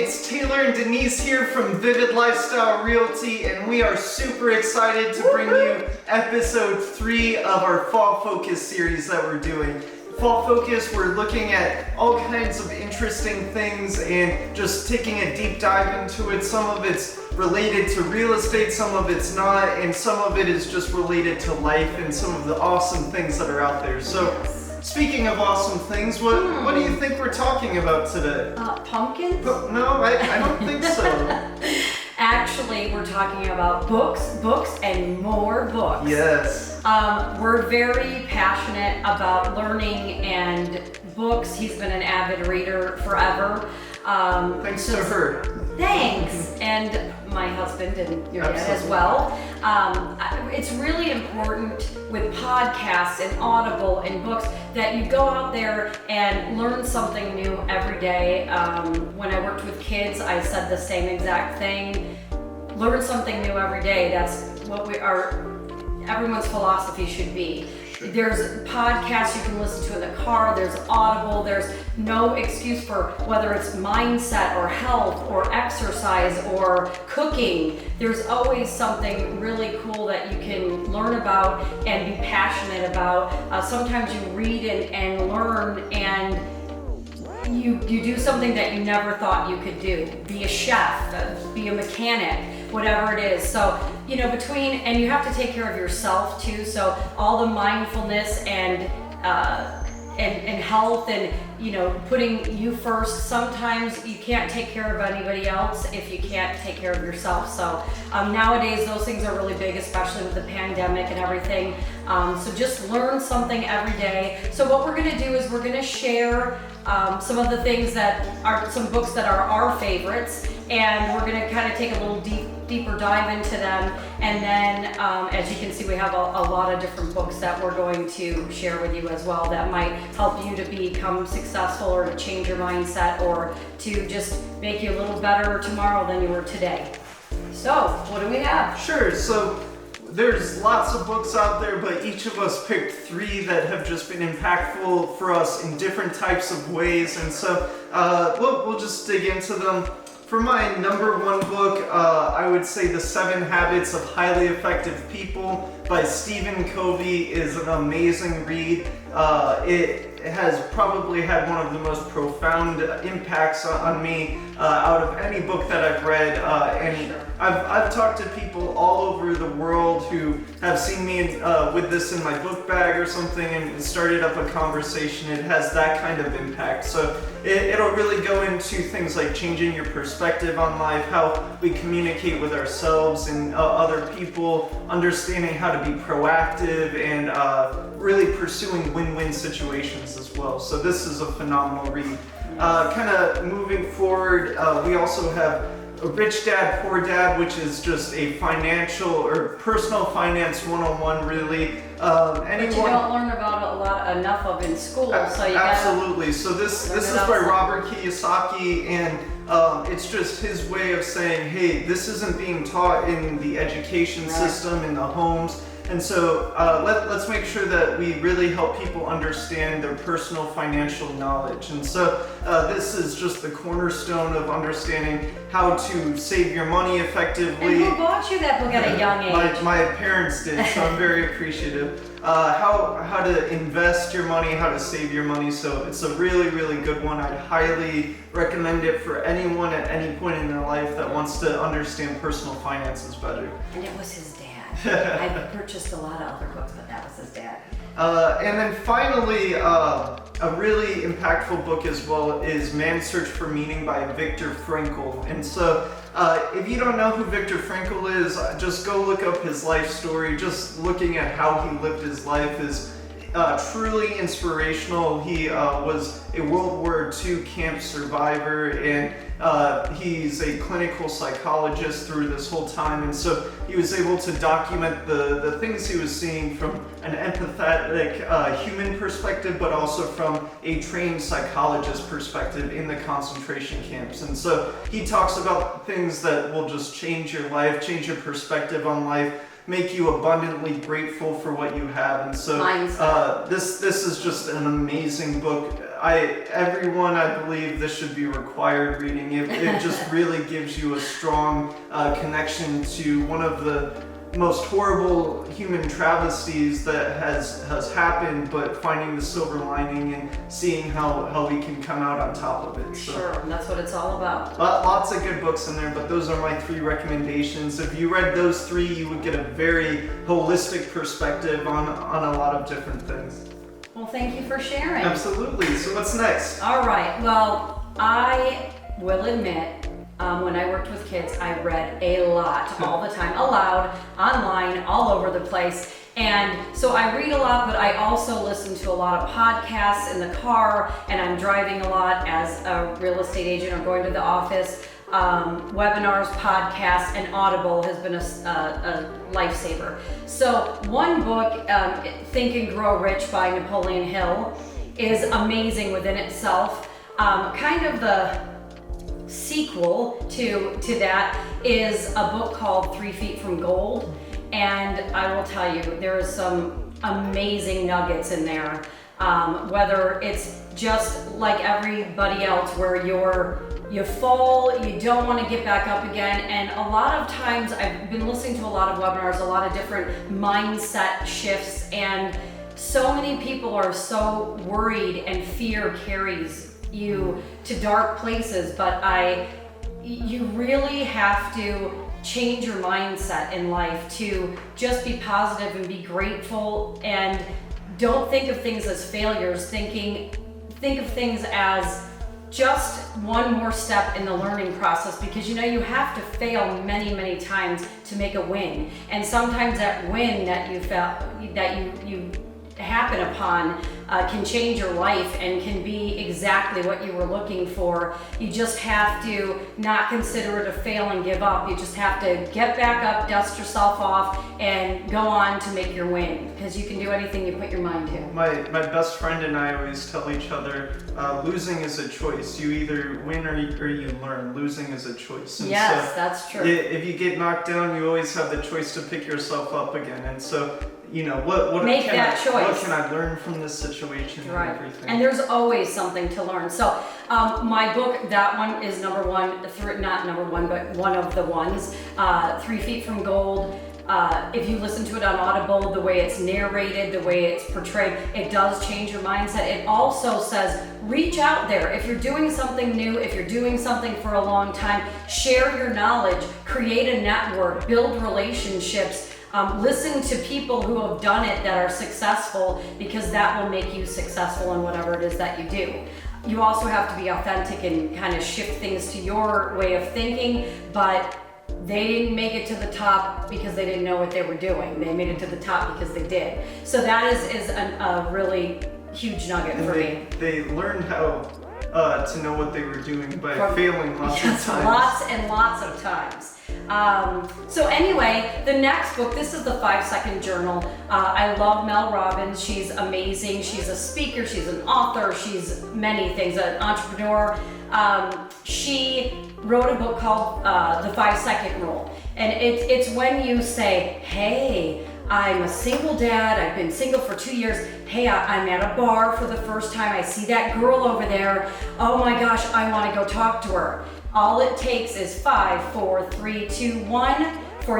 it's Taylor and Denise here from Vivid Lifestyle Realty, and we are super excited to bring you episode 3 of our Fall Focus series that we're doing. Fall Focus, we're looking at all kinds of interesting things and just taking a deep dive into it. Some of it's related to real estate, some of it's not, and some of it is just related to life and some of the awesome things that are out there. So, speaking of awesome things, what do you think we're talking about today? Pumpkins? No, I don't think so. Actually, we're talking about books, and more books. Yes. We're very passionate about learning and books. He's been an avid reader forever. Thanks to her. Thanks. And my husband and your dad as well. It's really important with podcasts and Audible and books that you go out there and learn something new every day. When I worked with kids, I said the same exact thing. Learn something new every day. That's what everyone's philosophy should be. There's podcasts you can listen to in the car, there's Audible, there's no excuse for whether it's mindset or health or exercise or cooking. There's always something really cool that you can learn about and be passionate about. Sometimes you read and learn and you do something that you never thought you could do. Be a chef, be a mechanic, whatever it is. So, and you have to take care of yourself too. So all the mindfulness and health and, putting you first. Sometimes you can't take care of anybody else if you can't take care of yourself. So nowadays those things are really big, especially with the pandemic and everything. So just learn something every day. So what we're gonna do is we're gonna share some of the things that are some books that are our favorites, and we're going to kind of take a little deeper dive into them. And then as you can see, we have a lot of different books that we're going to share with you as well that might help you to become successful or to change your mindset or to just make you a little better tomorrow than you were today. So what do we have? Sure. So there's lots of books out there, but each of us picked 3 that have just been impactful for us in different types of ways, and so we'll just dig into them. For my number 1 book, I would say The 7 Habits of Highly Effective People by Stephen Covey is an amazing read. It has probably had one of the most profound impacts on me out of any book that I've read, and I've talked to people all over the world who have seen me with this in my book bag or something and started up a conversation. It has that kind of impact. So it'll really go into things like changing your perspective on life, how we communicate with ourselves and other people, understanding how to be proactive, and really pursuing win-win situations as well. So this is a phenomenal read. Kind of moving forward, we also have Rich Dad, Poor Dad, which is just a financial or personal finance 101, really. But you don't learn about enough of in school, so you absolutely. So this is by Robert Kiyosaki, and it's just his way of saying, hey, this isn't being taught in the education system, in the homes. And so let's make sure that we really help people understand their personal financial knowledge. And so this is just the cornerstone of understanding how to save your money effectively. And who bought you that book at a young age? My parents did, so I'm very appreciative. How to invest your money, how to save your money. So it's a really, really good one. I'd highly recommend it for anyone at any point in their life that wants to understand personal finances better. And it was his dad. I've purchased a lot of other books, but that was his dad. And then finally, a really impactful book as well is Man's Search for Meaning by Viktor Frankl. And so if you don't know who Viktor Frankl is, just go look up his life story. Just looking at how he lived his life is truly inspirational. He was a World War II camp survivor, and he's a clinical psychologist through this whole time, and so he was able to document the things he was seeing from an empathetic human perspective, but also from a trained psychologist perspective in the concentration camps. And so he talks about things that will just change your life, change your perspective on life, make you abundantly grateful for what you have. And so this is just an amazing book. everyone, I believe this should be required reading. It just really gives you a strong connection to one of the most horrible human travesties that has happened, but finding the silver lining and seeing how we can come out on top of it. So, sure, and that's what it's all about. lots of good books in there, but those are my 3 recommendations. If you read those 3, you would get a very holistic perspective on a lot of different things. Well, thank you for sharing. Absolutely. So what's next? All right. Well, I will admit, when I worked with kids, I read a lot all the time, aloud, online, all over the place. And so I read a lot, but I also listen to a lot of podcasts in the car, and I'm driving a lot as a real estate agent or going to the office. Webinars, podcasts, and Audible has been a lifesaver. So one book, Think and Grow Rich by Napoleon Hill, is amazing within itself. Kind of the sequel to that is a book called 3 Feet from Gold, and I will tell you, there is some amazing nuggets in there. Whether it's just like everybody else where you fall, you don't want to get back up again, and a lot of times I've been listening to a lot of webinars, a lot of different mindset shifts, and so many people are so worried, and fear carries you to dark places, but you really have to change your mindset in life to just be positive and be grateful, and don't think of things as failures. Think of things as just one more step in the learning process, because you have to fail many times to make a win, and sometimes that win that you happen upon can change your life and can be exactly what you were looking for. You just have to not consider it a fail and give up. You just have to get back up, dust yourself off, and go on to make your win, because you can do anything you put your mind to. My best friend and I always tell each other, losing is a choice. You either win or you learn. Losing is a choice. And yes, so that's true. If you get knocked down, you always have the choice to pick yourself up again. And so, what Make can that choice. What can I learn from this situation Right. and everything? And there's always something to learn. So my book, that one is not number one, but one of the ones, 3 Feet from Gold. If you listen to it on Audible, the way it's narrated, the way it's portrayed, it does change your mindset. It also says, reach out there. If you're doing something new, if you're doing something for a long time, share your knowledge, create a network, build relationships. Listen to people who have done it that are successful, because that will make you successful in whatever it is that you do. You also have to be authentic and kind of shift things to your way of thinking, but they didn't make it to the top because they didn't know what they were doing. They made it to the top because they did. So that is a really huge nugget for me. They learned how to know what they were doing by failing lots of times. Lots and lots of times. So anyway, the next book, this is the 5-Second Journal. I love Mel Robbins. She's amazing. She's a speaker, she's an author, she's many things, an entrepreneur. She wrote a book called The 5-Second Rule. And it's when you say, hey, I'm a single dad, I've been single for 2 years. Hey, I'm at a bar for the first time. I see that girl over there. Oh my gosh, I want to go talk to her. All it takes is 5, 4, 3, 2, 1 for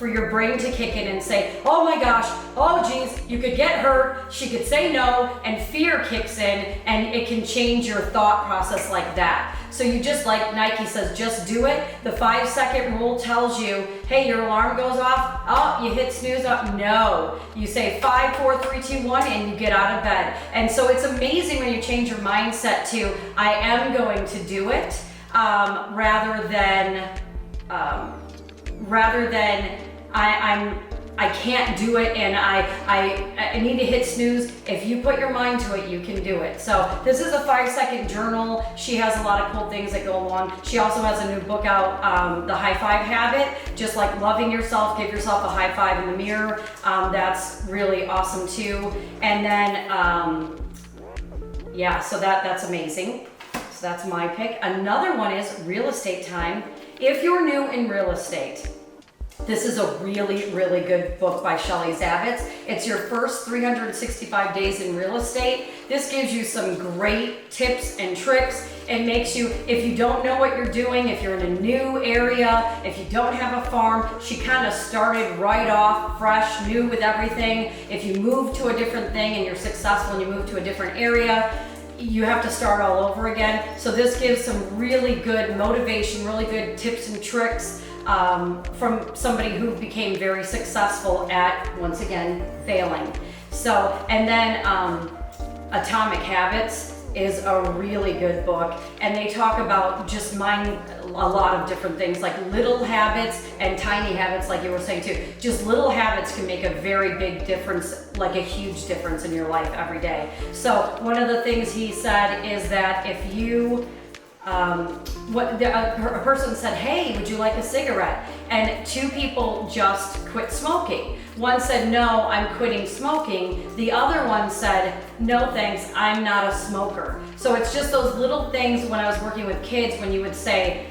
your brain to kick in and say, oh my gosh, oh geez, you could get hurt, she could say no, and fear kicks in, and it can change your thought process like that. So you just, like Nike says, just do it. The 5-second rule tells you, hey, your alarm goes off, oh, you hit snooze up, no. You say 5, 4, 3, 2, 1, and you get out of bed. And so it's amazing when you change your mindset to, I am going to do it, rather than I can't do it and I need to hit snooze. If you put your mind to it, you can do it. So this is a 5-second journal. She has a lot of cool things that go along. She also has a new book out, The High Five Habit, just like loving yourself, give yourself a high five in the mirror. That's really awesome too. And then, yeah, so that's amazing. So that's my pick. Another one is Real Estate Time. If you're new in real estate, This is a really, really good book by Shelley Zavitz. It's your first 365 days in real estate. This gives you some great tips and tricks. It makes you, if you don't know what you're doing, if you're in a new area, if you don't have a farm, she kind of started right off fresh, new with everything. If you move to a different thing and you're successful and you move to a different area, you have to start all over again. So this gives some really good motivation, really good tips and tricks from somebody who became very successful at, once again, failing. So, and then Atomic Habits is a really good book, and they talk about just a lot of different things, like little habits and tiny habits, like you were saying too. Just little habits can make a very big difference, like a huge difference in your life every day. So one of the things he said is that if you a person said, hey, would you like a cigarette? And 2 people just quit smoking. One said, no, I'm quitting smoking. The other one said, no thanks, I'm not a smoker. So it's just those little things. When I was working with kids, when you would say,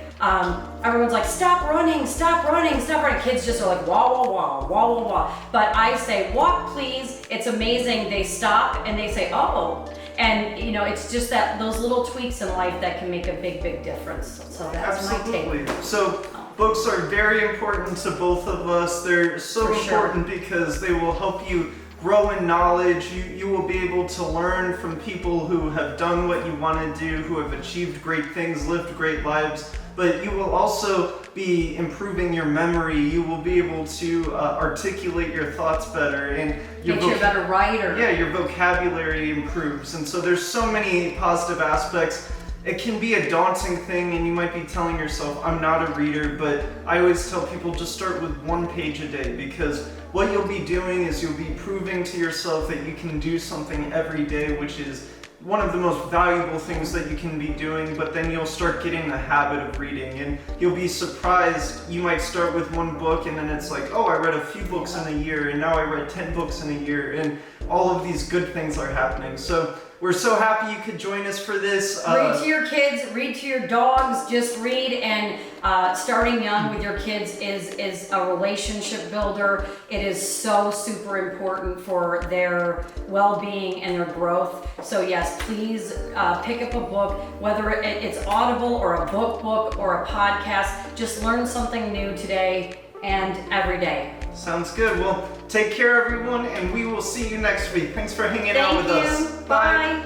everyone's like, stop running, stop running, stop running. Kids just are like, wah, wah, wah, wah, wah, wah. But I say, walk please. It's amazing. They stop and they say, oh. And it's just that those little tweaks in life that can make a big, big difference. So that's Absolutely. my take. So books are very important to both of us. They're so important because they will help you grow in knowledge. You will be able to learn from people who have done what you want to do, who have achieved great things, lived great lives. But you will also be improving your memory. You will be able to articulate your thoughts better, and makes you a better writer. Yeah, your vocabulary improves, and so there's so many positive aspects. It can be a daunting thing, and you might be telling yourself, I'm not a reader, but I always tell people just start with 1 page a day, because what you'll be doing is you'll be proving to yourself that you can do something every day, which is one of the most valuable things that you can be doing. But then you'll start getting the habit of reading, and you'll be surprised. You might start with 1 book, and then it's like, oh, I read a few books in a year, and now I read 10 books in a year, and all of these good things are happening. So we're so happy you could join us for this. Read to your kids, read to your dogs, just read. And starting young with your kids is a relationship builder. It is so super important for their well-being and their growth. So yes, please pick up a book, whether it's Audible or a book or a podcast. Just learn something new today and every day. Sounds good. Well, take care, everyone, and we will see you next week. Thanks for hanging out with us. Bye.